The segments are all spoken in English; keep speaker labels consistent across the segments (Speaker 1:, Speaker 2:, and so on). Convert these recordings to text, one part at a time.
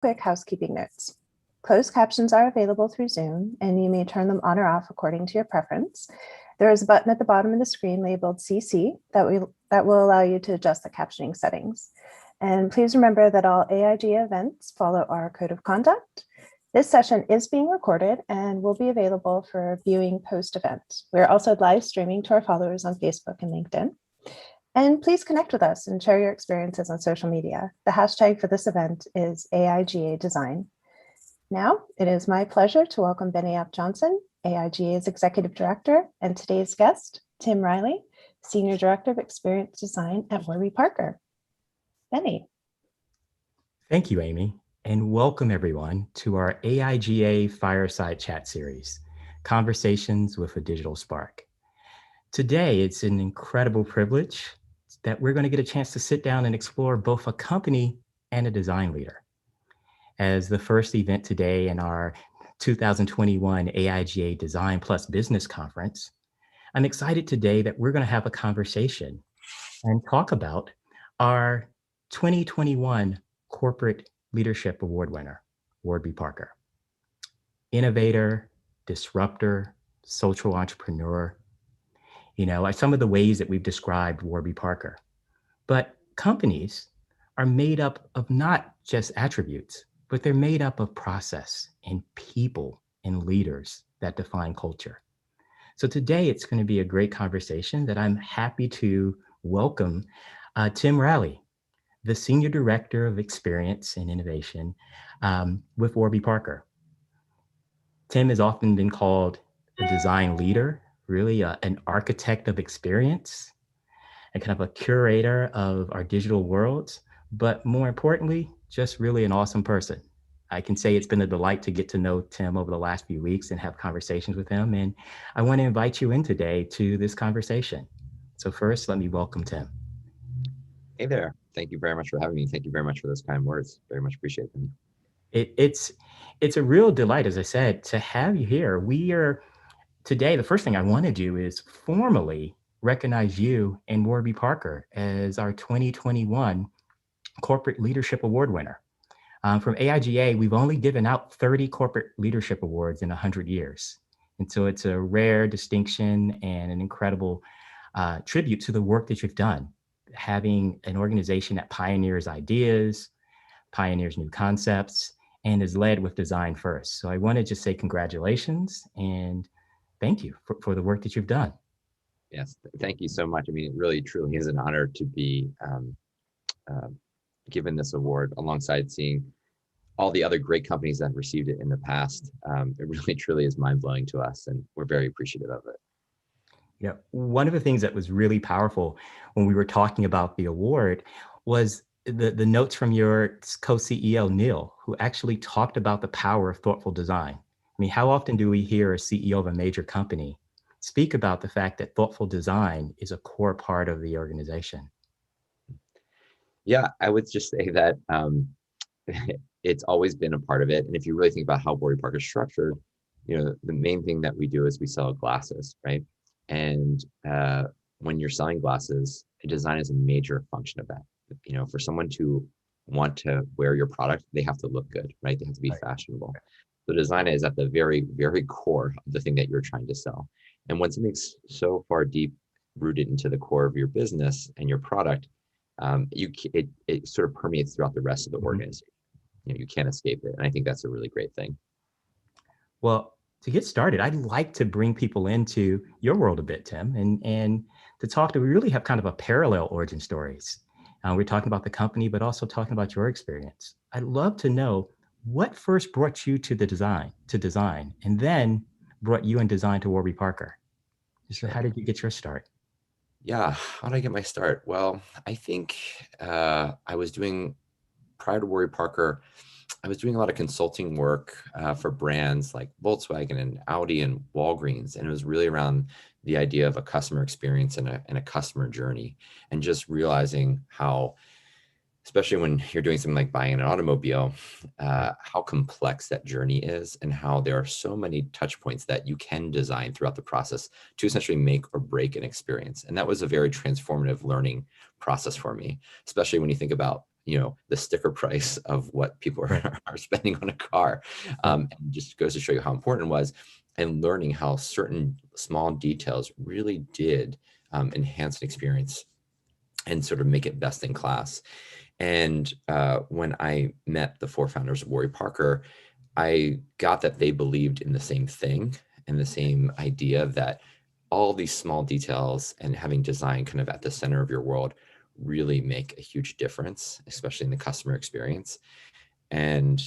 Speaker 1: quick housekeeping notes. Closed captions are available through Zoom, and you may turn them on or off according to your preference. There is a button at the bottom of the screen labeled CC that will allow you to adjust the captioning settings. And please remember that all AIGA events follow our code of conduct. This session is being recorded and will be available for viewing post-event. We're also live streaming to our followers on Facebook and LinkedIn. And please connect with us and share your experiences on social media. The hashtag for this event is AIGA Design. Now, it is my pleasure to welcome Bennie Johnson, AIGA's Executive Director, and today's guest, Tim Riley, Senior Director of Experience Design at Warby Parker. Bennie.
Speaker 2: Thank you, Amy, and welcome everyone to our AIGA Fireside Chat Series, Conversations with a Digital Spark. Today, it's an incredible privilege that we're going to get a chance to sit down and explore both a company and a design leader. As the first event today in our 2021 AIGA Design Plus Business Conference, I'm excited today that we're going to have a conversation and talk about our 2021 Corporate Leadership Award winner, Warby Parker. Innovator, disruptor, social entrepreneur, are some of the ways that we've described Warby Parker. But companies are made up of not just attributes, but they're made up of process and people and leaders that define culture. So today it's going to be a great conversation that I'm happy to welcome Tim Riley, the Senior Director of Experience and Innovation with Warby Parker. Tim has often been called a design leader, really an architect of experience, and kind of a curator of our digital worlds, but more importantly, just really an awesome person. I can say it's been a delight to get to know Tim over the last few weeks and have conversations with him. And I want to invite you in today to this conversation. So first, let me welcome Tim.
Speaker 3: Hey there. Thank you very much for having me. Thank you very much for those kind words. Very much appreciate them.
Speaker 2: It's a real delight, as I said, to have you here. Today, the first thing I want to do is formally recognize you and Warby Parker as our 2021 Corporate Leadership Award winner. From AIGA, we've only given out 30 corporate leadership awards in 100 years. And so it's a rare distinction and an incredible tribute to the work that you've done, having an organization that pioneers ideas, pioneers new concepts, and is led with design first. So I want to just say congratulations and thank you for the work that you've done.
Speaker 3: Yes, thank you so much. I mean, it really, truly is an honor to be given this award alongside seeing all the other great companies that have received it in the past. It really, truly is mind-blowing to us, and we're very appreciative of it.
Speaker 2: One of the things that was really powerful when we were talking about the award was the notes from your co-CEO, Neil, who actually talked about the power of thoughtful design. I mean, how often do we hear a CEO of a major company speak about the fact that thoughtful design is a core part of the organization?
Speaker 3: Yeah, I would just say that it's always been a part of it. And if you really think about how Warby Parker is structured, the main thing that we do is we sell glasses, right? And when you're selling glasses, design is a major function of that. For someone to want to wear your product, they have to look good, right? They have to be fashionable. So design is at the very, very core of the thing that you're trying to sell. And when something's so far deep rooted into the core of your business and your product, it sort of permeates throughout the rest of the organization. You can't escape it. And I think that's a really great thing.
Speaker 2: Well, to get started, I'd like to bring people into your world a bit, Tim, and we really have kind of a parallel origin stories. We're talking about the company, but also talking about your experience. I'd love to know what first brought you to design, and then brought you and design to Warby Parker. So how did you get your start?
Speaker 3: Yeah, how did I get my start? Well, I think I was doing, prior to Warby Parker, I was doing a lot of consulting work for brands like Volkswagen and Audi and Walgreens. And it was really around the idea of a customer experience and a customer journey, and just realizing how, especially when you're doing something like buying an automobile, how complex that journey is, and how there are so many touch points that you can design throughout the process to essentially make or break an experience. And that was a very transformative learning process for me, especially when you think about the sticker price of what people
Speaker 2: Right.
Speaker 3: are spending on a car. And just goes to show you how important it was, and learning how certain small details really did enhance an experience and sort of make it best in class. And when I met the 4 founders of Warby Parker, I got that they believed in the same thing and the same idea that all these small details and having design kind of at the center of your world really make a huge difference, especially in the customer experience. And,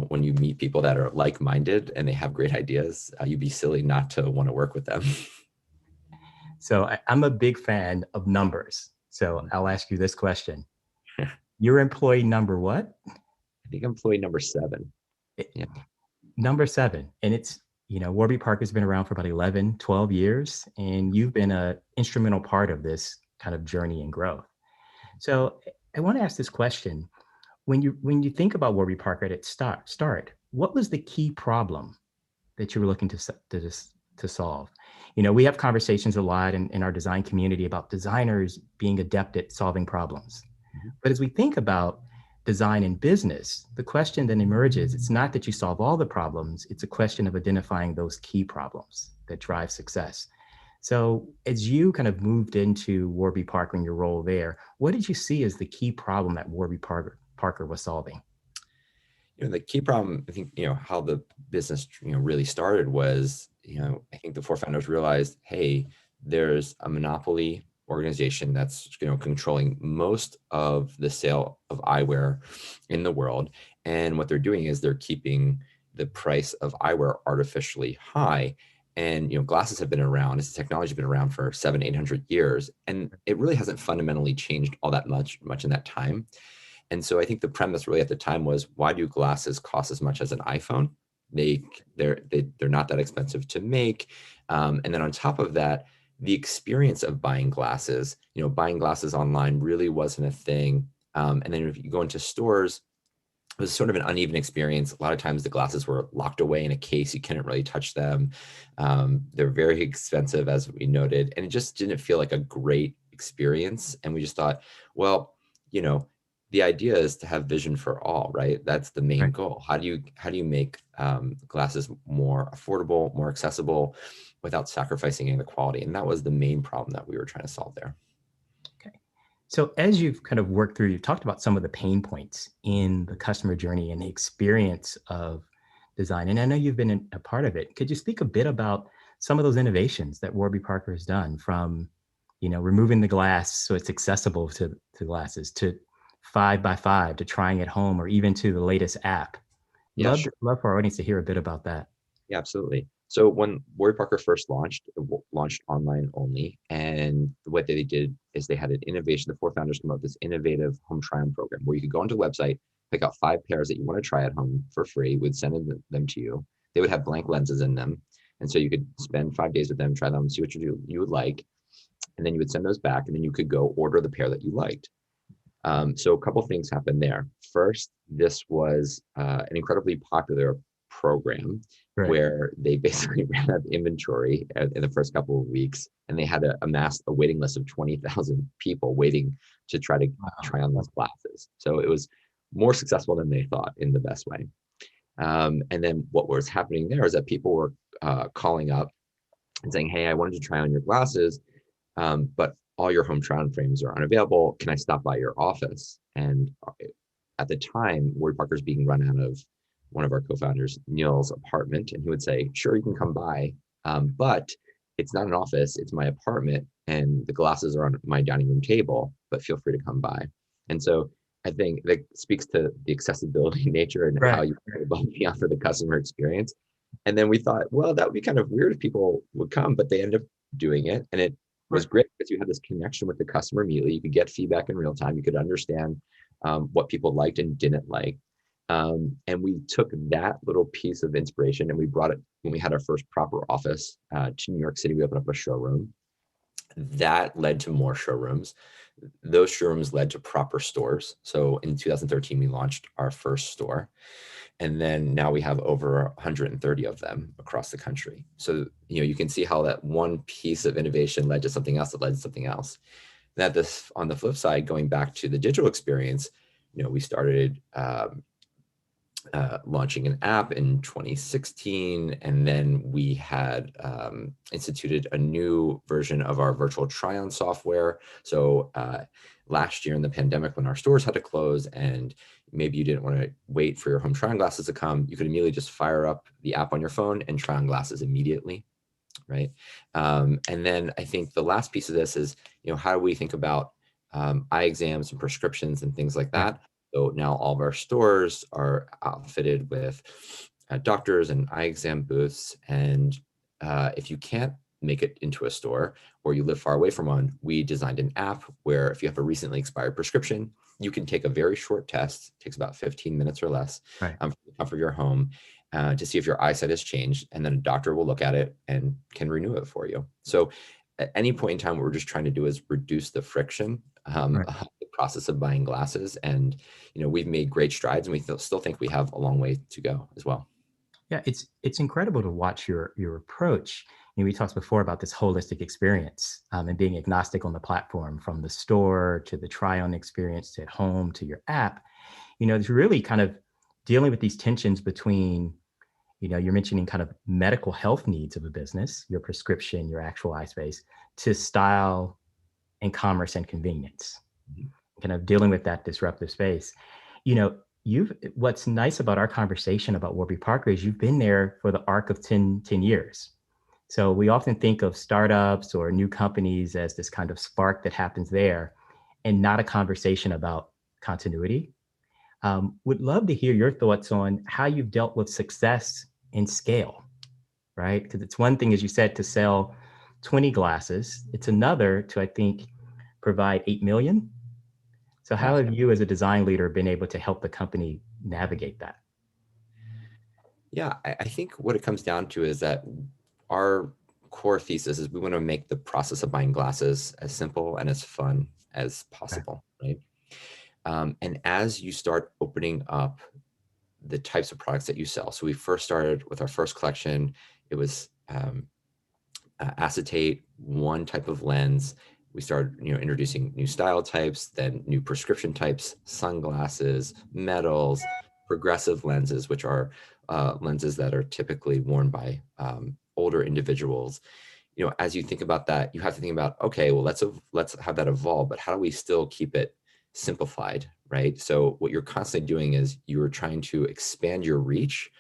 Speaker 3: when you meet people that are like-minded and they have great ideas, you'd be silly not to want to work with them.
Speaker 2: So I'm a big fan of numbers. So I'll ask you this question. Your employee number what?
Speaker 3: I think employee number 7. Yeah.
Speaker 2: Number 7. And it's, Warby Parker's been around for about 11, 12 years, and you've been an instrumental part of this kind of journey and growth. So I want to ask this question. When you think about Warby Parker at its start, what was the key problem that you were looking to solve? We have conversations a lot in our design community about designers being adept at solving problems. But as we think about design in business, the question then emerges, it's not that you solve all the problems, it's a question of identifying those key problems that drive success. So as you kind of moved into Warby Parker and your role there, what did you see as the key problem that Warby Parker was solving?
Speaker 3: The key problem, I think, how the business, really started was, I think the 4 founders realized, hey, there's a monopoly organization that's, controlling most of the sale of eyewear in the world. And what they're doing is they're keeping the price of eyewear artificially high. And, glasses have been around, this technology has been around for 700-800 years. And it really hasn't fundamentally changed all that much in that time. And so I think the premise really at the time was, why do glasses cost as much as an iPhone? They're not that expensive to make. And then on top of that, the experience of buying glasses online really wasn't a thing. And then if you go into stores, it was sort of an uneven experience. A lot of times the glasses were locked away in a case. You couldn't really touch them. They're very expensive, as we noted, and it just didn't feel like a great experience. And we just thought, well, the idea is to have vision for all, right? That's the main goal. How do you make glasses more affordable, more accessible, without sacrificing any of the quality? And that was the main problem that we were trying to solve there.
Speaker 2: Okay. So as you've kind of worked through, you've talked about some of the pain points in the customer journey and the experience of design. And I know you've been a part of it. Could you speak a bit about some of those innovations that Warby Parker has done, from, removing the glass so it's accessible to glasses, to 5x5, to trying at home, or even to the latest app?
Speaker 3: Yeah,
Speaker 2: Love
Speaker 3: sure.
Speaker 2: for our audience to hear a bit about that.
Speaker 3: Yeah, absolutely. So when Warby Parker first launched, it launched online only. And what they did is they had an innovation. The 4 founders came up with this innovative home try-on program where you could go onto the website, pick out 5 pairs that you want to try at home for free, would send them to you. They would have blank lenses in them. And so you could spend 5 days with them, try them, see what you would like. And then you would send those back, and then you could go order the pair that you liked. So a couple things happened there. First, this was an incredibly popular program where they basically ran out of inventory in the first couple of weeks, and they had to amass a waiting list of 20,000 people waiting to try on those glasses. So it was more successful than they thought, in the best way. And then what was happening there is that people were calling up and saying, hey, I wanted to try on your glasses, but all your home try-on frames are unavailable. Can I stop by your office? And at the time, Warby Parker's being run out of one of our co-founders, Neil's apartment. And he would say, sure, you can come by, but it's not an office, it's my apartment. And the glasses are on my dining room table, but feel free to come by. And so I think that speaks to the accessibility nature and how you go above and beyond for the customer experience. And then we thought, well, that would be kind of weird if people would come, but they ended up doing it. And it was great because you had this connection with the customer immediately. You could get feedback in real time. You could understand what people liked and didn't like. And we took that little piece of inspiration and we brought it when we had our first proper office to New York City. We opened up a showroom. That led to more showrooms. Those showrooms led to proper stores. So in 2013, we launched our first store. And then now we have over 130 of them across the country. So, you can see how that one piece of innovation led to something else that led to something else. That on the flip side, going back to the digital experience, We started launching an app in 2016, and then we had instituted a new version of our virtual try-on software. So last year in the pandemic, when our stores had to close and maybe you didn't want to wait for your home try-on glasses to come, you could immediately just fire up the app on your phone and try on glasses immediately, right? And then I think the last piece of this is, how do we think about eye exams and prescriptions and things like that? So now all of our stores are outfitted with doctors and eye exam booths. And if you can't make it into a store or you live far away from one, we designed an app where if you have a recently expired prescription, you can take a very short test, it takes about 15 minutes or less, from the comfort of your home to see if your eyesight has changed. And then a doctor will look at it and can renew it for you. So at any point in time, what we're just trying to do is reduce the friction of the process of buying glasses. And, we've made great strides, and we still think we have a long way to go as well.
Speaker 2: Yeah, it's incredible to watch your approach. We talked before about this holistic experience and being agnostic on the platform, from the store to the try-on experience to at home to your app. It's really kind of dealing with these tensions between, you're mentioning kind of medical health needs of a business, your prescription, your actual eye space, to style and commerce and convenience, kind of dealing with that disruptive space. What's nice about our conversation about Warby Parker is you've been there for the arc of 10 years. So we often think of startups or new companies as this kind of spark that happens there, and not a conversation about continuity. Would love to hear your thoughts on how you've dealt with success and scale, right? Because it's one thing, as you said, to sell 20 glasses. It's another to, I think, provide 8 million. So how have you as a design leader been able to help the company navigate that?
Speaker 3: Yeah, I think what it comes down to is that our core thesis is we want to make the process of buying glasses as simple and as fun as possible, right? And as you start opening up the types of products that you sell. So we first started with our first collection. It was acetate, one type of lens. We started, introducing new style types, then new prescription types, sunglasses, metals, progressive lenses, which are lenses that are typically worn by older individuals. As you think about that, you have to think about, okay, well, let's have that evolve, but how do we still keep it simplified, right? So what you're constantly doing is you're trying to expand your reach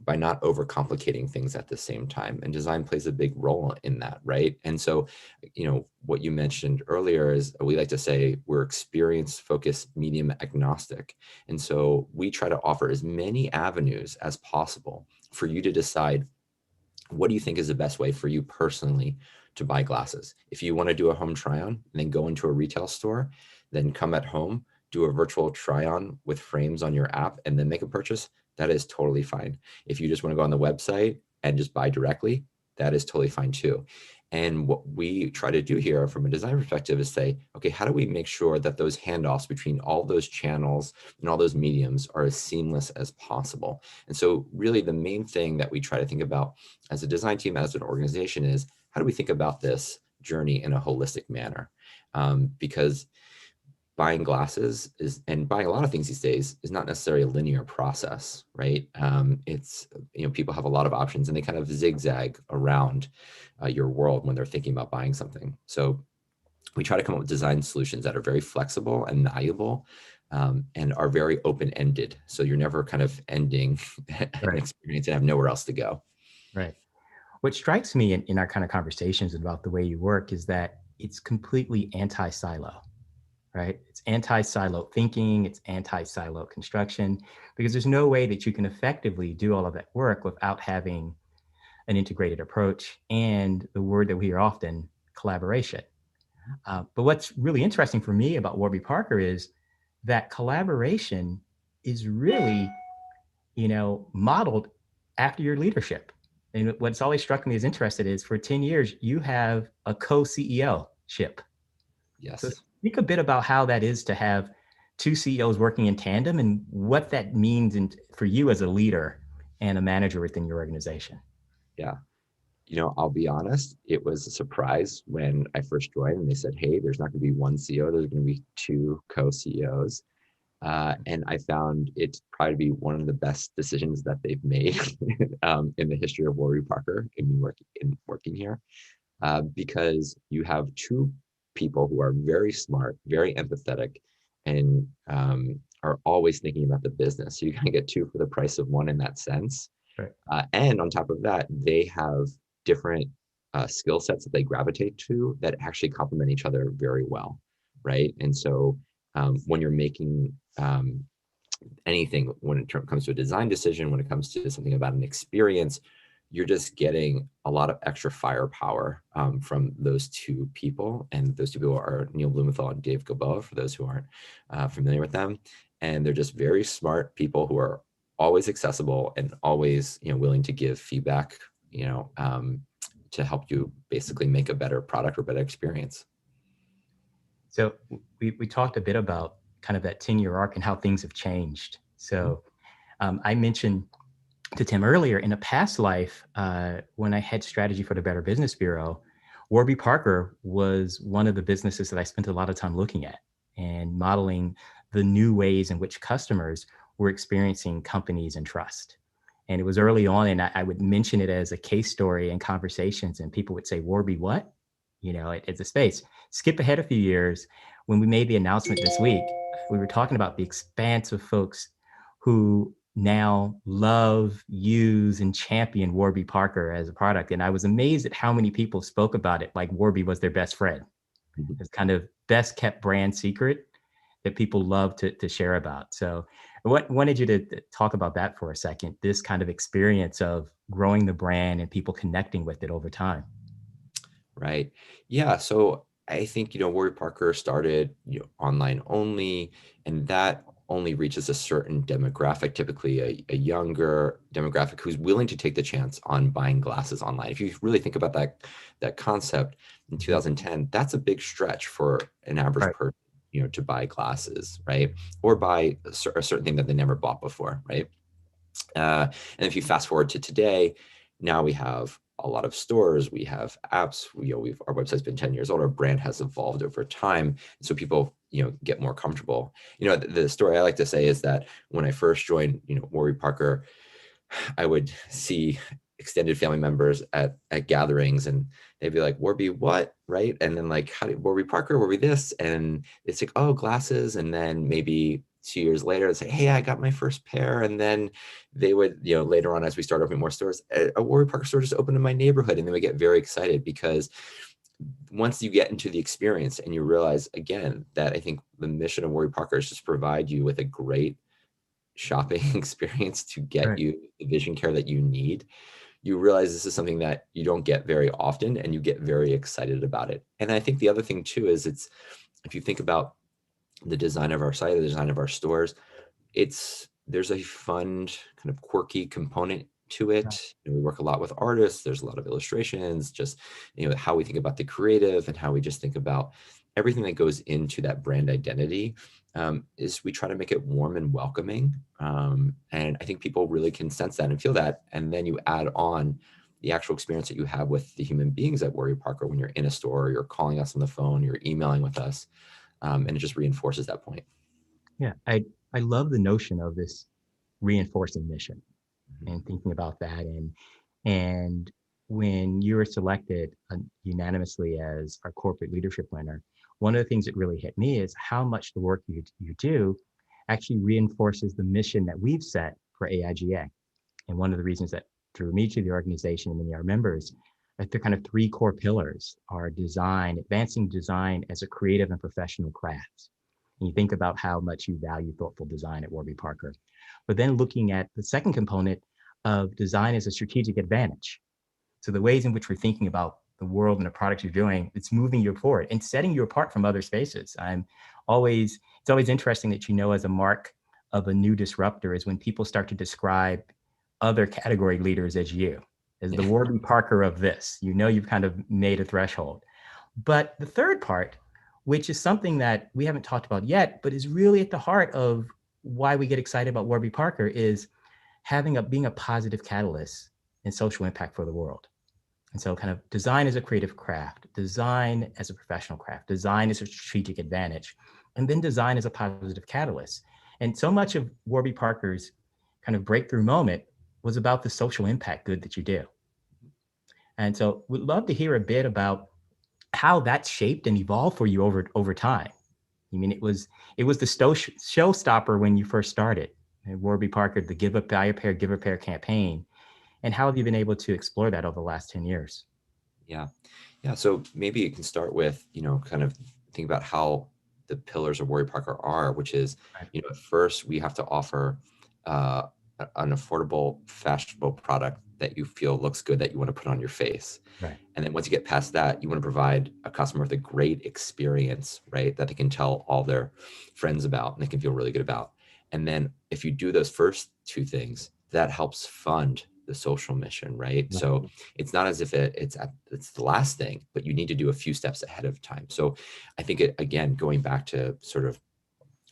Speaker 3: by not overcomplicating things at the same time. And design plays a big role in that, right? And so, what you mentioned earlier is we like to say we're experience focused, medium agnostic. And so we try to offer as many avenues as possible for you to decide what do you think is the best way for you personally to buy glasses. If you want to do a home try on and then go into a retail store, then come at home, do a virtual try on with frames on your app, and then make a purchase, that is totally fine. If you just want to go on the website and just buy directly, that is totally fine too. And what we try to do here from a design perspective is say, okay, how do we make sure that those handoffs between all those channels and all those mediums are as seamless as possible? And so really the main thing that we try to think about as a design team, as an organization, is how do we think about this journey in a holistic manner? Because buying glasses and buying a lot of things these days is not necessarily a linear process, right? It's, people have a lot of options and they kind of zigzag around your world when they're thinking about buying something. So we try to come up with design solutions that are very flexible and malleable and are very open-ended. So you're never kind of ending an experience and have nowhere else to go.
Speaker 2: Right. What strikes me in our kind of conversations about the way you work is that it's completely anti-silo. Right? It's anti-silo thinking, it's anti-silo construction, because there's no way that you can effectively do all of that work without having an integrated approach and the word that we hear often, collaboration. But what's really interesting for me about Warby Parker is that collaboration is really, modeled after your leadership. And what's always struck me as interesting is for 10 years, you have a co-CEO-ship.
Speaker 3: Yes.
Speaker 2: So speak a bit about how that is to have two CEOs working in tandem and what that means for you as a leader and a manager within your organization.
Speaker 3: Yeah. I'll be honest, it was a surprise when I first joined and they said, hey, there's not going to be one CEO, there's going to be two co-CEOs. And I found it probably to be one of the best decisions that they've made in the history of Warby Parker in working here, because you have two people who are very smart, very empathetic, and are always thinking about the business. So you kind of get two for the price of one in that sense.
Speaker 2: Right.
Speaker 3: And on top of that, they have different skill sets that they gravitate to that actually complement each other very well, right? And so when you're making anything, when it comes to a design decision, when it comes to something about an experience, you're just getting a lot of extra firepower from those two people. And those two people are Neil Blumenthal and Dave Gilboa, for those who aren't familiar with them. And they're just very smart people who are always accessible and always, willing to give feedback, to help you basically make a better product or better experience.
Speaker 2: So we talked a bit about kind of that 10-year arc and how things have changed. So I mentioned to Tim earlier, in a past life, when I had strategy for the Better Business Bureau, Warby Parker was one of the businesses that I spent a lot of time looking at and modeling the new ways in which customers were experiencing companies and trust. And it was early on, and I would mention it as a case story in conversations, and people would say, Warby, what? It's a space. Skip ahead a few years. When we made the announcement this week, we were talking about the expanse of folks who now love, use, and champion Warby Parker as a product. And I was amazed at how many people spoke about it like Warby was their best friend. It's kind of best kept brand secret that people love to share about. So I wanted you to talk about that for a second, this kind of experience of growing the brand and people connecting with it over time.
Speaker 3: Right. Yeah. So I think, Warby Parker started, online only, and that only reaches a certain demographic, typically a younger demographic who's willing to take the chance on buying glasses online. If you really think about that concept in 2010, that's a big stretch for an average
Speaker 2: Right.
Speaker 3: person, to buy glasses, right? Or buy a certain thing that they never bought before, right? And if you fast forward to today, now we have a lot of stores, we have apps, our website's been 10 years old, our brand has evolved over time. So people, get more comfortable. The story I like to say is that when I first joined, Warby Parker, I would see extended family members at gatherings, and they'd be like, Warby what? Right. And then like, how do Warby Parker, Warby this? And it's like, oh, glasses. And then maybe 2 years later, they'd say, hey, I got my first pair. And then they would, later on, as we start opening more stores, a Warby Parker store just opened in my neighborhood. And then we get very excited because once you get into the experience and you realize, again, that I think the mission of Warby Parker is just to provide you with a great shopping experience to get
Speaker 2: Right.
Speaker 3: you the vision care that you need, you realize this is something that you don't get very often, and you get very excited about it. And I think the other thing too is if you think about the design of our site, the design of our stores, there's a fun kind of quirky component to it. We work a lot with artists. There's a lot of illustrations, just how we think about the creative and how we just think about everything that goes into that brand identity. Is we try to make it warm and welcoming. And I think people really can sense that and feel that. And then you add on the actual experience that you have with the human beings at Warby Parker when you're in a store, you're calling us on the phone, you're emailing with us, and it just reinforces that point.
Speaker 2: Yeah, I love the notion of this reinforcing mission and thinking about that. And when you were selected unanimously as our corporate leadership winner, one of the things that really hit me is how much the work you do actually reinforces the mission that we've set for AIGA. And one of the reasons that drew me to the organization and many of our members, that the kind of three core pillars are design, advancing design as a creative and professional craft. And you think about how much you value thoughtful design at Warby Parker. But then looking at the second component of design as a strategic advantage. So the ways in which we're thinking about the world and the products you're doing, it's moving you forward and setting you apart from other spaces. It's always interesting that, as a mark of a new disruptor is when people start to describe other category leaders as the Warby Parker of this. You've kind of made a threshold. But the third part, which is something that we haven't talked about yet, but is really at the heart of why we get excited about Warby Parker, is being a positive catalyst and social impact for the world. And so kind of design as a creative craft, design as a professional craft, design as a strategic advantage, and then design as a positive catalyst. And so much of Warby Parker's kind of breakthrough moment was about the social impact good that you do. And so we'd love to hear a bit about how that shaped and evolved for you over time. I mean, it was the showstopper when you first started. And Warby Parker, the Buy a Pair, Give a Pair campaign. And how have you been able to explore that over the last 10 years?
Speaker 3: Yeah. Yeah. So maybe you can start with, kind of think about how the pillars of Warby Parker are, which is,
Speaker 2: Right.
Speaker 3: at first we have to offer an affordable, fashionable product that you feel looks good, that you want to put on your face.
Speaker 2: Right.
Speaker 3: And then once you get past that, you want to provide a customer with a great experience, right? That they can tell all their friends about and they can feel really good about. And then if you do those first two things, that helps fund the social mission, right? So it's not as if it's the last thing, but you need to do a few steps ahead of time. So I think again, going back to sort of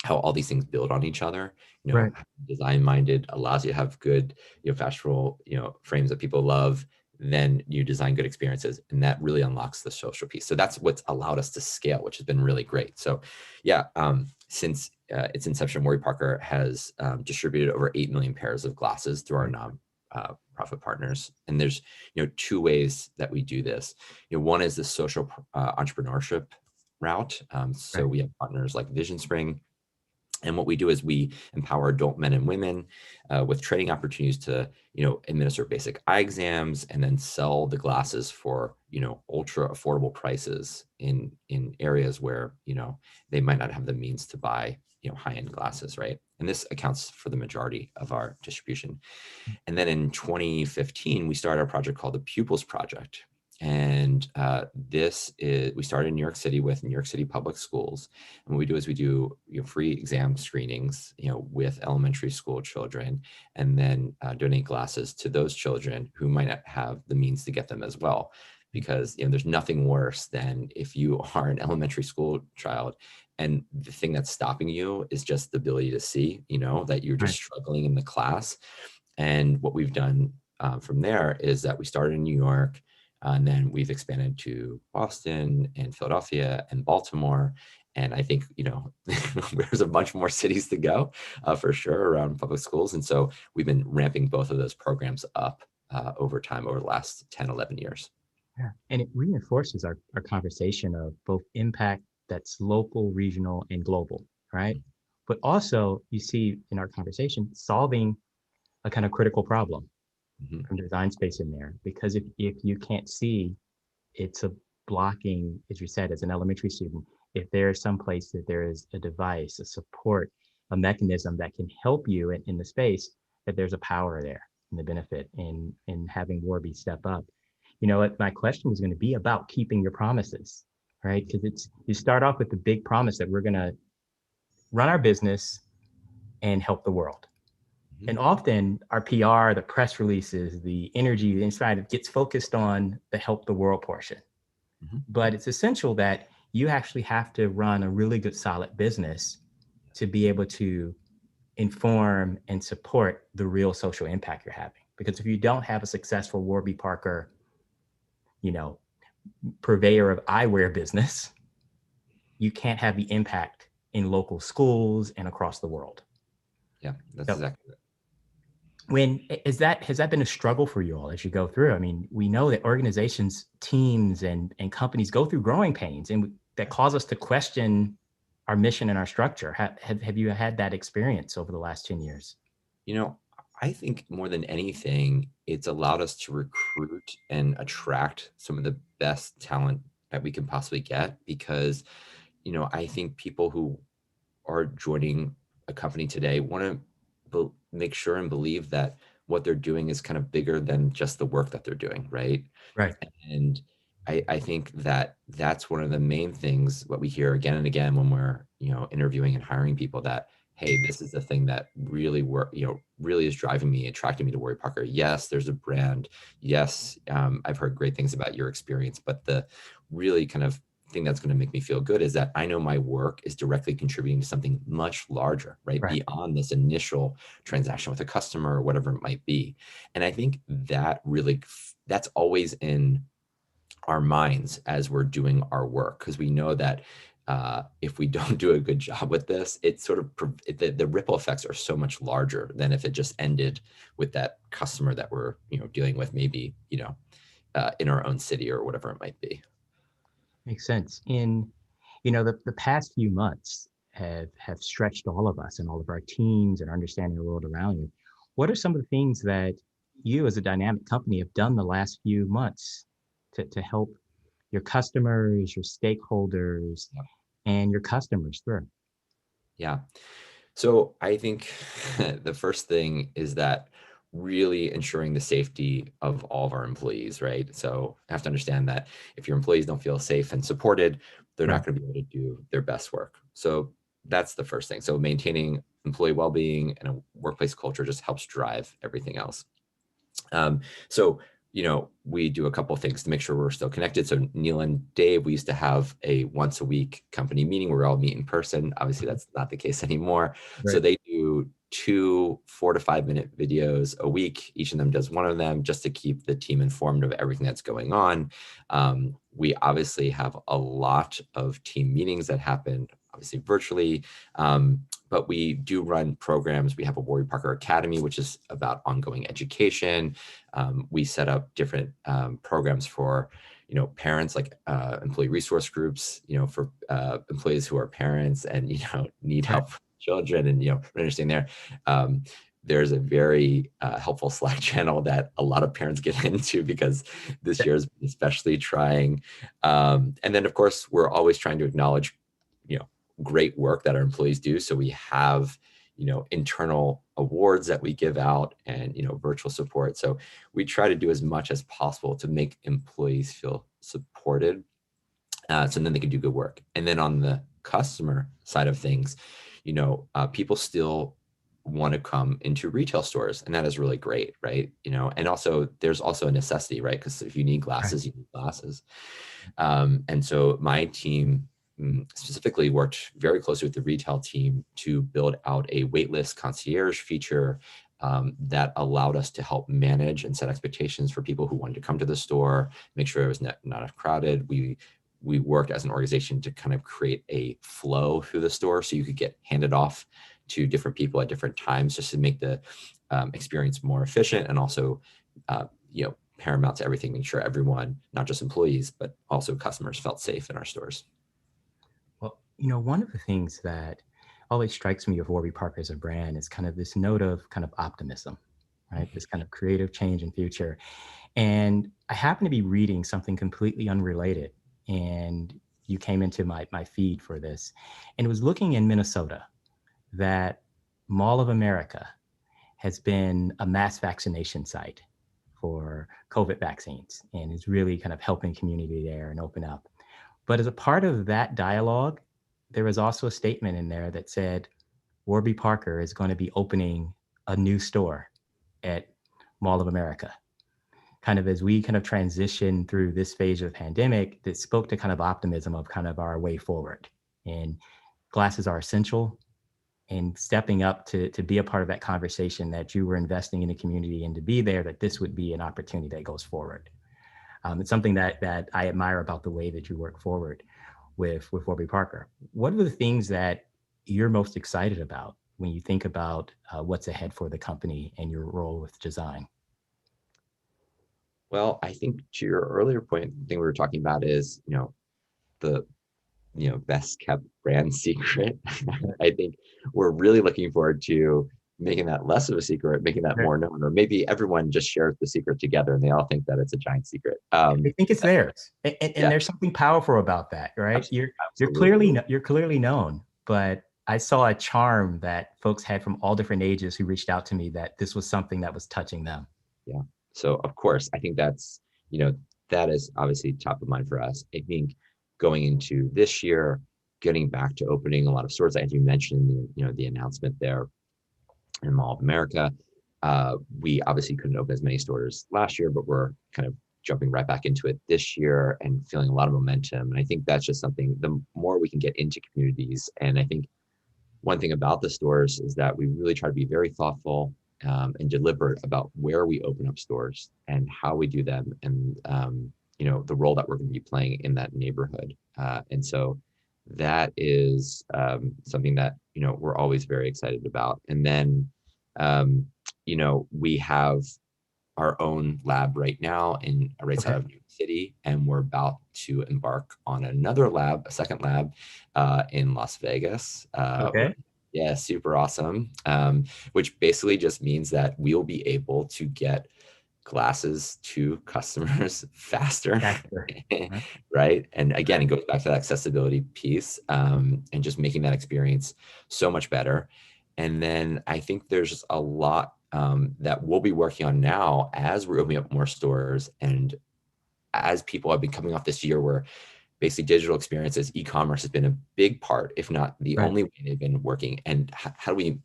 Speaker 3: how all these things build on each other,
Speaker 2: Right.
Speaker 3: design minded allows you to have good, fashionable, frames that people love. Then you design good experiences, and that really unlocks the social piece. So that's what's allowed us to scale, which has been really great. So yeah, since its inception, Warby Parker has distributed over 8 million pairs of glasses through our non-profit partners. And there's, two ways that we do this. One is the social entrepreneurship route. So we have partners like Vision Spring. And what we do is we empower adult men and women with training opportunities to, administer basic eye exams and then sell the glasses for, ultra affordable prices in areas where, they might not have the means to buy, high-end glasses, right? And this accounts for the majority of our distribution. And then in 2015, we started a project called the Pupils Project. And we started in New York City with New York City public schools. And what we do is we do free exam screenings, with elementary school children, and then donate glasses to those children who might not have the means to get them as well. Because there's nothing worse than if you are an elementary school child and the thing that's stopping you is just the ability to see, that you're just struggling in the class. And what we've done from there is that we started in New York, and then we've expanded to Boston and Philadelphia and Baltimore. And I think, there's a bunch more cities to go for sure around public schools. And so we've been ramping both of those programs up over time over the last 10, 11 years.
Speaker 2: Yeah. And it reinforces our conversation of both impact that's local, regional, and global, right? But also you see in our conversation, solving a kind of critical problem from design space in there. Because if you can't see, it's a blocking, as you said, as an elementary student, if there's some place that there is a device, a support, a mechanism that can help you in the space, that there's a power there and the benefit in having Warby step up. What my question was going to be about keeping your promises, right? Because you start off with the big promise that we're going to run our business and help the world. And often our PR, the press releases, the energy inside it gets focused on the help the world portion. But it's essential that you actually have to run a really good, solid business to be able to inform and support the real social impact you're having. Because if you don't have a successful Warby Parker, purveyor of eyewear business, you can't have the impact in local schools and across the world.
Speaker 3: Yeah, that's exactly it.
Speaker 2: Has that been a struggle for you all as you go through? I mean, we know that organizations, teams, and companies go through growing pains, and that cause us to question our mission and our structure. Have you had that experience over the last 10 years?
Speaker 3: I think more than anything, it's allowed us to recruit and attract some of the best talent that we can possibly get, because, I think people who are joining a company today want to make sure and believe that what they're doing is kind of bigger than just the work that they're doing, right?
Speaker 2: Right.
Speaker 3: And I think that that's one of the main things what we hear again and again when we're, interviewing and hiring people, that, hey, this is the thing that really really is driving me, attracting me to Warby Parker. Yes, there's a brand. Yes, I've heard great things about your experience, but the really kind of thing that's going to make me feel good is that I know my work is directly contributing to something much larger, right? Beyond this initial transaction with a customer or whatever it might be. And I think that really, that's always in our minds as we're doing our work, because we know that if we don't do a good job with this, the ripple effects are so much larger than if it just ended with that customer that we're dealing with, maybe in our own city or whatever it might be.
Speaker 2: Makes sense. The past few months have stretched all of us and all of our teams and understanding the world around you. What are some of the things that you as a dynamic company have done the last few months to help your customers, your stakeholders, and your customers through?
Speaker 3: Yeah. So I think the first thing is that really ensuring the safety of all of our employees, right? So I have to understand that if your employees don't feel safe and supported, they're not going to be able to do their best work. So that's the first thing. So maintaining employee well-being and a workplace culture just helps drive everything else. So we do a couple of things to make sure we're still connected. So Neil and Dave, we used to have a once a week company meeting where we all meet in person. Obviously, that's not the case anymore.
Speaker 2: Right.
Speaker 3: So they do 2 4 to 5 minute videos a week. Each of them does one of them just to keep the team informed of everything that's going on. We obviously have a lot of team meetings that happen obviously virtually. But we do run programs. We have a Warby Parker Academy, which is about ongoing education. We set up different programs for, parents, like employee resource groups, for employees who are parents and, need help with children and, understand there. There's a very helpful Slack channel that a lot of parents get into because this year is especially trying. And then, of course, we're always trying to acknowledge, great work that our employees do. So we have, internal awards that we give out and, virtual support. So we try to do as much as possible to make employees feel supported. So then they can do good work. And then on the customer side of things, people still want to come into retail stores, and that is really great, right? And also there's also a necessity, right? Because if you need glasses, you need glasses. And so my team specifically worked very closely with the retail team to build out a waitlist concierge feature that allowed us to help manage and set expectations for people who wanted to come to the store, make sure it was not crowded. We worked as an organization to kind of create a flow through the store so you could get handed off to different people at different times, just to make the experience more efficient and also, paramount to everything, making sure everyone, not just employees, but also customers, felt safe in our stores.
Speaker 2: Well, one of the things that always strikes me of Warby Parker as a brand is kind of this note of kind of optimism, right? This kind of creative change in future. And I happen to be reading something completely unrelated, and you came into my feed for this, and it was looking in Minnesota that Mall of America has been a mass vaccination site for COVID vaccines and is really kind of helping community there and open up. But as a part of that dialogue, there was also a statement in there that said Warby Parker is going to be opening a new store at Mall of America. Kind of as we kind of transition through this phase of the pandemic, that spoke to kind of optimism of kind of our way forward. And glasses are essential, and stepping up to be a part of that conversation that you were investing in the community and to be there, that this would be an opportunity that goes forward. It's something that I admire about the way that you work forward with Warby Parker. What are the things that you're most excited about when you think about what's ahead for the company and your role with design?
Speaker 3: Well, I think to your earlier point, the thing we were talking about is, the best kept brand secret. I think we're really looking forward to making that less of a secret, making that more known, or maybe everyone just shares the secret together and they all think that it's a giant secret.
Speaker 2: I think it's theirs, and there's something powerful about that, right?
Speaker 3: Absolutely.
Speaker 2: You're clearly known, but I saw a charm that folks had from all different ages who reached out to me that this was something that was touching them.
Speaker 3: Yeah. So of course, I think that's, that is obviously top of mind for us. I think going into this year, getting back to opening a lot of stores, as you mentioned, the announcement there in Mall of America. We obviously couldn't open as many stores last year, but we're kind of jumping right back into it this year and feeling a lot of momentum. And I think that's just something, the more we can get into communities. And I think one thing about the stores is that we really try to be very thoughtful and deliberate about where we open up stores and how we do them, and the role that we're going to be playing in that neighborhood. And so that is something that, we're always very excited about. And then, we have our own lab right now right
Speaker 2: Okay.
Speaker 3: outside of New York City, and we're about to embark on another lab, a second lab in Las Vegas.
Speaker 2: Okay.
Speaker 3: Yeah, super awesome. Which basically just means that we'll be able to get glasses to customers faster,
Speaker 2: Factor. Right.
Speaker 3: right? And again, it goes back to that accessibility piece, and just making that experience so much better. And then I think there's just a lot that we'll be working on now as we're opening up more stores, and as people have been coming off this year where basically digital experiences, e-commerce has been a big part, if not the
Speaker 2: Right.
Speaker 3: only way they've been working. And how do we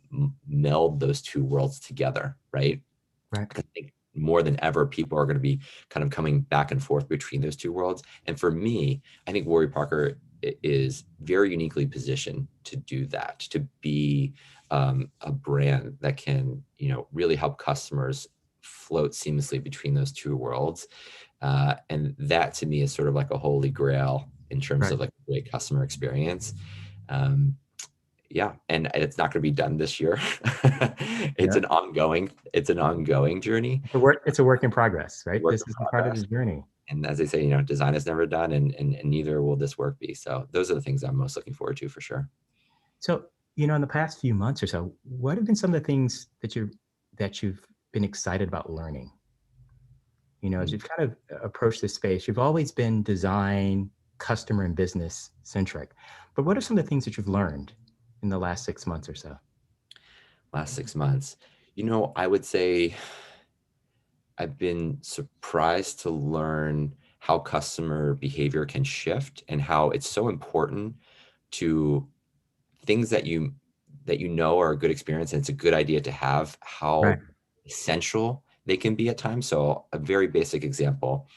Speaker 3: meld those two worlds together, right?
Speaker 2: Right.
Speaker 3: I think more than ever, people are going to be kind of coming back and forth between those two worlds. And for me, I think Warby Parker is very uniquely positioned to do that, to be a brand that can, really help customers float seamlessly between those two worlds. And that to me is sort of like a holy grail in terms
Speaker 2: Right.
Speaker 3: of like a great customer experience. Um, yeah, and it's not going to be done this year. It's
Speaker 2: Yeah.
Speaker 3: an ongoing journey,
Speaker 2: It's a work in progress, right?
Speaker 3: work
Speaker 2: This
Speaker 3: in
Speaker 2: is a part of the
Speaker 3: progress.
Speaker 2: journey.
Speaker 3: And as they say, design is never done, and neither will this work be. So those are the things I'm most looking forward to for sure.
Speaker 2: So, in the past few months or so, what have been some of the things that you've been excited about learning? As you've kind of approached this space, you've always been design, customer, and business centric. But what are some of the things that you've learned in the last 6 months or so?
Speaker 3: Last 6 months, I would say I've been surprised to learn how customer behavior can shift, and how it's so important to things that are a good experience, and it's a good idea to have,
Speaker 2: Right.
Speaker 3: how essential they can be at times. So a very basic example,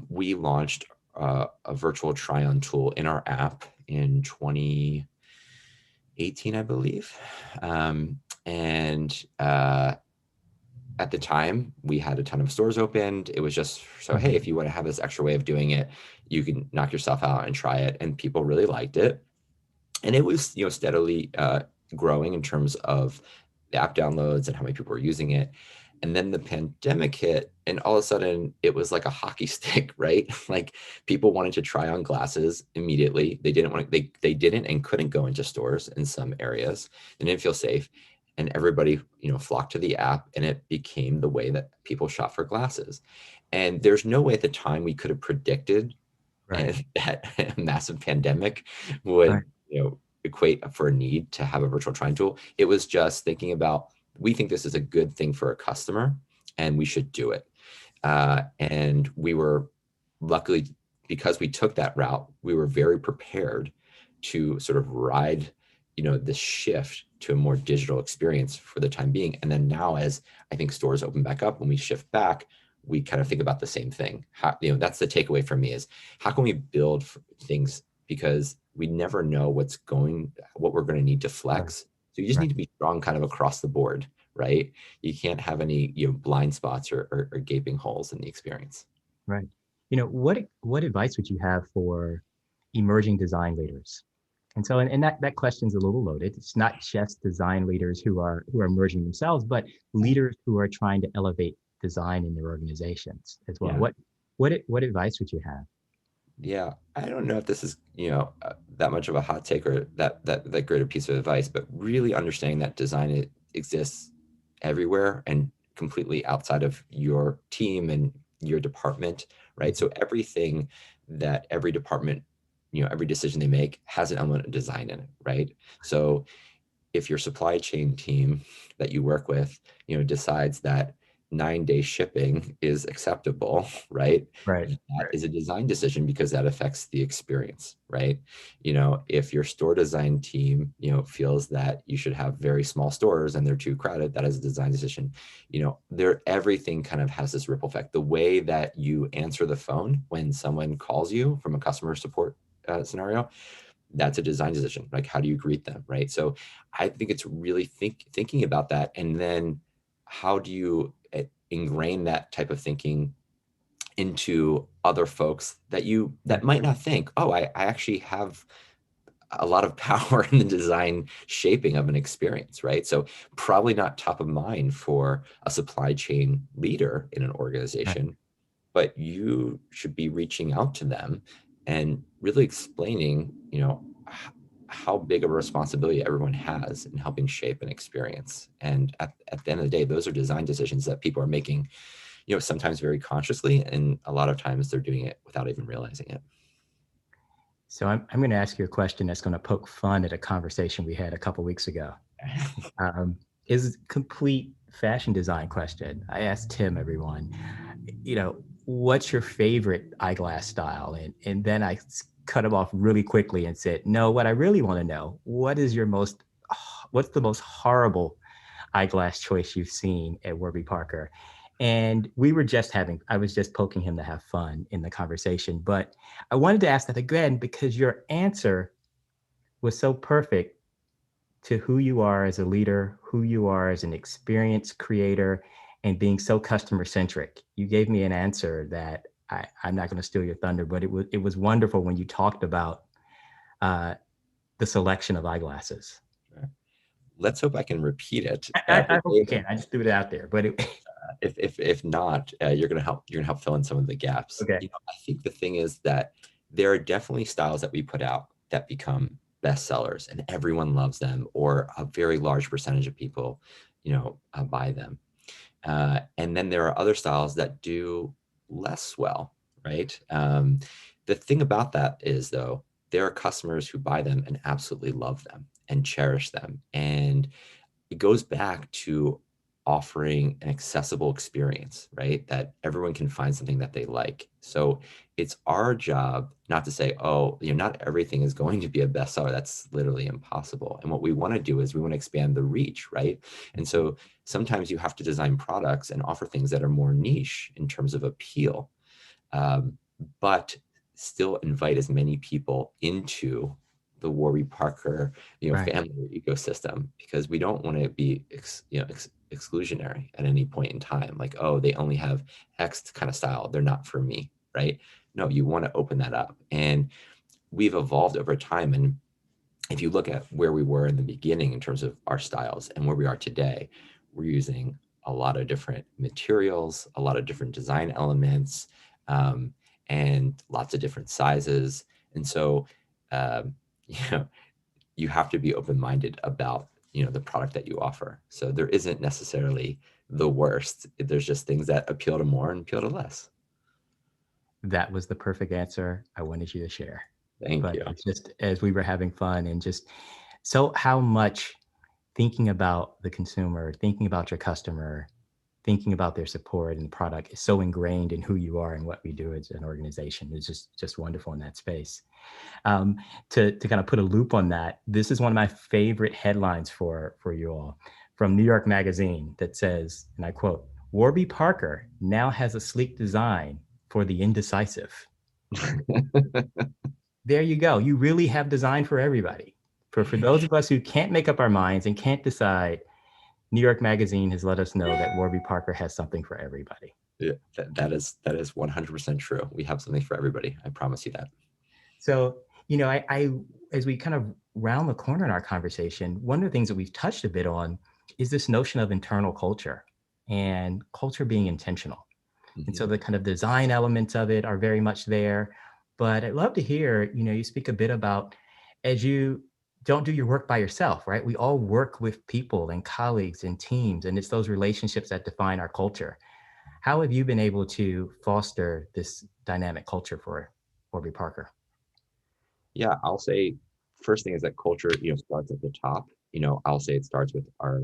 Speaker 3: we launched a virtual try-on tool in our app in 2018, I believe. And at the time, we had a ton of stores opened. It was just so, hey,
Speaker 2: Mhm.
Speaker 3: if you want to have this extra way of doing it, you can knock yourself out and try it. And people really liked it. And it was, steadily growing in terms of the app downloads and how many people were using it. And then the pandemic hit, and all of a sudden it was like a hockey stick, right? Like, people wanted to try on glasses immediately. They didn't want to, they didn't and couldn't go into stores in some areas. They didn't feel safe. And everybody, flocked to the app, and it became the way that people shop for glasses. And there's no way at the time we could have predicted
Speaker 2: Right.
Speaker 3: and that a massive pandemic
Speaker 2: Right.
Speaker 3: would, equate for a need to have a virtual trying tool. It was just thinking about, we think this is a good thing for a customer, and we should do it. And we were, luckily, because we took that route, we were very prepared to sort of ride, the shift to a more digital experience for the time being. And then now, as I think stores open back up, when we shift back, we kind of think about the same thing. How, that's the takeaway for me, is how can we build things, because we never know what we're going to need to
Speaker 2: Right.
Speaker 3: flex. So you just
Speaker 2: Right.
Speaker 3: need to be strong kind of across the board, right? You can't have any, blind spots or gaping holes in the experience.
Speaker 2: Right. What advice would you have for emerging design leaders? And so, and that question's a little loaded. It's not just design leaders who are emerging themselves, but leaders who are trying to elevate design in their organizations as well.
Speaker 3: Yeah.
Speaker 2: What advice would you have?
Speaker 3: Yeah, I don't know if this is, that much of a hot take, or that great a piece of advice, but really understanding that design exists everywhere and completely outside of your team and your department, right?
Speaker 2: Mhm.
Speaker 3: So everything that every department, every decision they make has an element of design in it, right? So if your supply chain team that you work with, decides that 9-day shipping is acceptable, right?
Speaker 2: Right.
Speaker 3: That
Speaker 2: Right.
Speaker 3: is a design decision, because that affects the experience, right? If your store design team, feels that you should have very small stores and they're too crowded, that is a design decision. Everything kind of has this ripple effect. The way that you answer the phone when someone calls you from a customer support scenario, that's a design decision. Like, how do you greet them, right? So I think it's really thinking about that, and then how do you ingrain that type of thinking into other folks that might not think, oh, I actually have a lot of power in the design shaping of an experience, right? So probably not top of mind for a supply chain leader in an organization, but you should be reaching out to them and really explaining, how big of a responsibility everyone has in helping shape an experience. And at the end of the day, those are design decisions that people are making, sometimes very consciously, and a lot of times they're doing it without even realizing it.
Speaker 2: So I'm going to ask you a question that's going to poke fun at a conversation we had a couple weeks ago. Is a complete fashion design question. I asked Tim, everyone, what's your favorite eyeglass style? And then I cut him off really quickly and said, no, what I really want to know, what's the most horrible eyeglass choice you've seen at Warby Parker? And I was just poking him to have fun in the conversation. But I wanted to ask that again because your answer was so perfect to who you are as a leader, who you are as an experienced creator, and being so customer centric. You gave me an answer that I'm not going to steal your thunder, but it was wonderful when you talked about the selection of eyeglasses.
Speaker 3: Let's hope I can repeat it.
Speaker 2: I hope you can. I just threw it out there, but
Speaker 3: if not, you're gonna help fill in some of the gaps.
Speaker 2: Okay.
Speaker 3: I think the thing is that there are definitely styles that we put out that become bestsellers, and everyone loves them, or a very large percentage of people, buy them. And then there are other styles that do less well, right? The thing about that is, though, there are customers who buy them and absolutely love them and cherish them. And it goes back to offering an accessible experience, right? That everyone can find something that they like. So it's our job not to say, oh, not everything is going to be a bestseller. That's literally impossible. And what we want to do is we want to expand the reach, right? And so sometimes you have to design products and offer things that are more niche in terms of appeal, but still invite as many people into the Warby Parker, family ecosystem, because we don't want to be, exclusionary at any point in time. Like, oh, they only have X kind of style, they're not for me, right? No, you want to open that up. And we've evolved over time. And if you look at where we were in the beginning in terms of our styles and where we are today, we're using a lot of different materials, a lot of different design elements, and lots of different sizes. And so, you have to be open-minded about, the product that you offer. So there isn't necessarily the worst. There's just things that appeal to more and appeal to less.
Speaker 2: That was the perfect answer I wanted you to share.
Speaker 3: Thank you.
Speaker 2: It's just as we were having fun and just so how much thinking about the consumer, thinking about your customer, thinking about their support and the product is so ingrained in who you are and what we do as an organization. It's just wonderful in that space. To kind of put a loop on that, this is one of my favorite headlines for you all from New York Magazine that says, and I quote, "Warby Parker now has a sleek design for the indecisive." There you go. You really have design for everybody. For those of us who can't make up our minds and can't decide, New York Magazine has let us know that Warby Parker has something for everybody.
Speaker 3: Yeah, that is 100% true. We have something for everybody. I promise you that.
Speaker 2: So, I as we kind of round the corner in our conversation, one of the things that we've touched a bit on is this notion of internal culture and culture being intentional. Mm-hmm. And so the kind of design elements of it are very much there. But I'd love to hear, you speak a bit about as you don't do your work by yourself, right? We all work with people and colleagues and teams, and it's those relationships that define our culture. How have you been able to foster this dynamic culture for Warby Parker?
Speaker 3: Yeah, I'll say first thing is that culture, starts at the top. I'll say it starts with our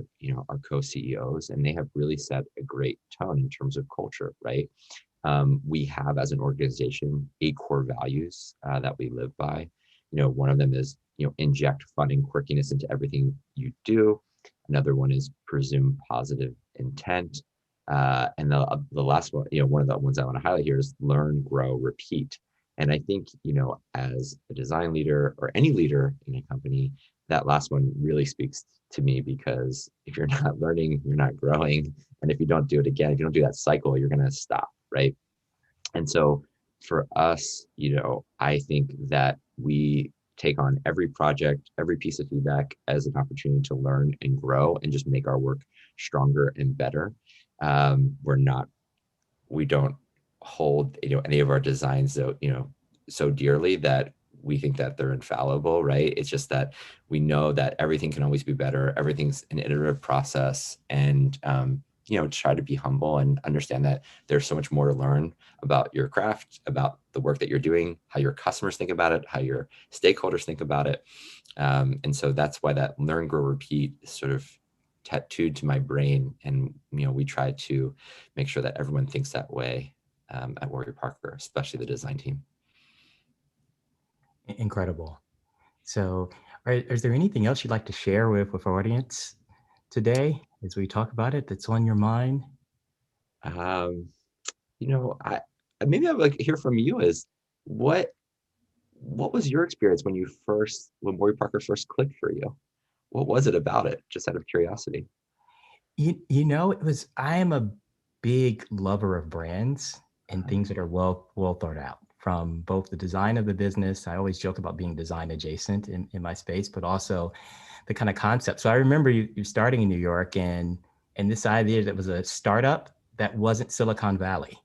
Speaker 3: co-CEOs, and they have really set a great tone in terms of culture, right? We have, as an organization, 8 core values that we live by. One of them is, inject fun and quirkiness into everything you do. Another one is presume positive intent. And the last one, one of the ones I want to highlight here is learn, grow, repeat. And I think, as a design leader or any leader in a company, that last one really speaks to me, because if you're not learning, you're not growing. And if you don't do it again, if you don't do that cycle, you're going to stop, right? And so for us, I think that we take on every project, every piece of feedback as an opportunity to learn and grow and just make our work stronger and better. We don't hold, any of our designs, so dearly that we think that they're infallible, right? It's just that we know that everything can always be better. Everything's an iterative process, and try to be humble and understand that there's so much more to learn about your craft, about the work that you're doing, how your customers think about it, how your stakeholders think about it. And so that's why that learn, grow, repeat is sort of tattooed to my brain. And, we try to make sure that everyone thinks that way at Warby Parker, especially the design team.
Speaker 2: Incredible. So is there anything else you'd like to share with our audience today as we talk about it that's on your mind?
Speaker 3: I maybe I would like to hear from you is what was your experience when Warby Parker first clicked for you? What was it about it? Just out of curiosity.
Speaker 2: I am a big lover of brands and things that are well thought out, from both the design of the business. I always joke about being design adjacent in my space, but also the kind of concept. So I remember you starting in New York and this idea that was a startup that wasn't Silicon Valley.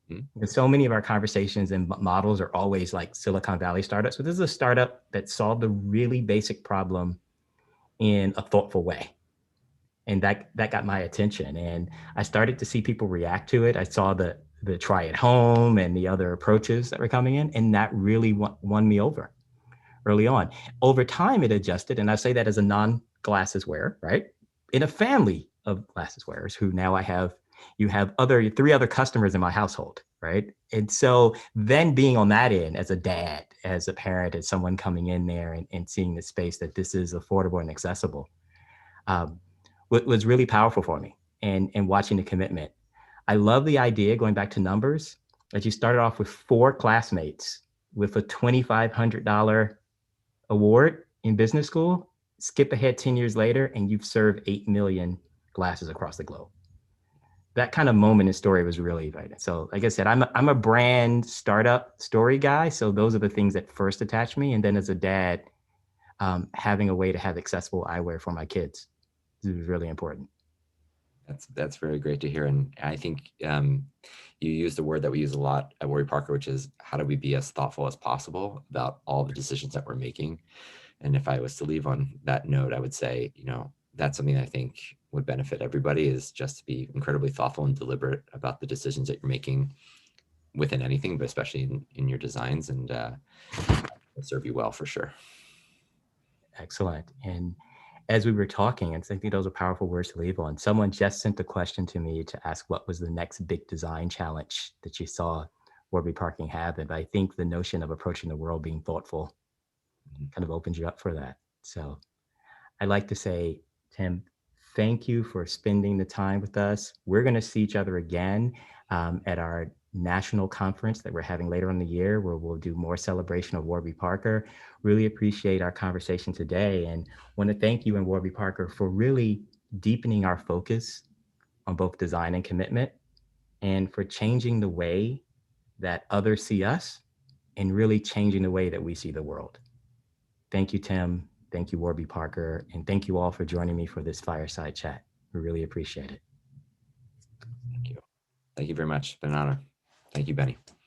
Speaker 2: And so many of our conversations and models are always like Silicon Valley startups, but this is a startup that solved a really basic problem in a thoughtful way. And that got my attention. And I started to see people react to it. I saw the try at home and the other approaches that were coming in, and that really won me over early on. Over time, it adjusted, and I say that as a non-glasses wearer, right? In a family of glasses wearers who now you have three other customers in my household, right? And so then being on that end as a dad, as a parent, as someone coming in there and seeing the space that this is affordable and accessible, was really powerful for me, and watching the commitment. I love the idea, going back to numbers, that you started off with 4 classmates with a $2,500 award in business school. Skip ahead 10 years later, and you've served 8 million glasses across the globe. That kind of moment in story was really exciting. So like I said, I'm a brand startup story guy. So those are the things that first attach me. And then as a dad, having a way to have accessible eyewear for my kids is really important.
Speaker 3: That's very great to hear. And I think you used a word that we use a lot at Warby Parker, which is how do we be as thoughtful as possible about all the decisions that we're making. And if I was to leave on that note, I would say, that's something I think would benefit everybody, is just to be incredibly thoughtful and deliberate about the decisions that you're making within anything, but especially in your designs, and it'll serve you well for sure.
Speaker 2: Excellent. And as we were talking, and I think those are powerful words to leave on, someone just sent a question to me to ask what was the next big design challenge that you saw Warby Parking have. And I think the notion of approaching the world being thoughtful kind of opens you up for that. So I'd like to say, Tim, thank you for spending the time with us. We're going to see each other again at our national conference that we're having later in the year, where we'll do more celebration of Warby Parker. Really appreciate our conversation today, and want to thank you and Warby Parker for really deepening our focus on both design and commitment, and for changing the way that others see us and really changing the way that we see the world. Thank you, Tim. Thank you, Warby Parker. And thank you all for joining me for this fireside chat. We really appreciate it.
Speaker 3: Thank you. Thank you very much. It's been an honor. Thank you, Bennie.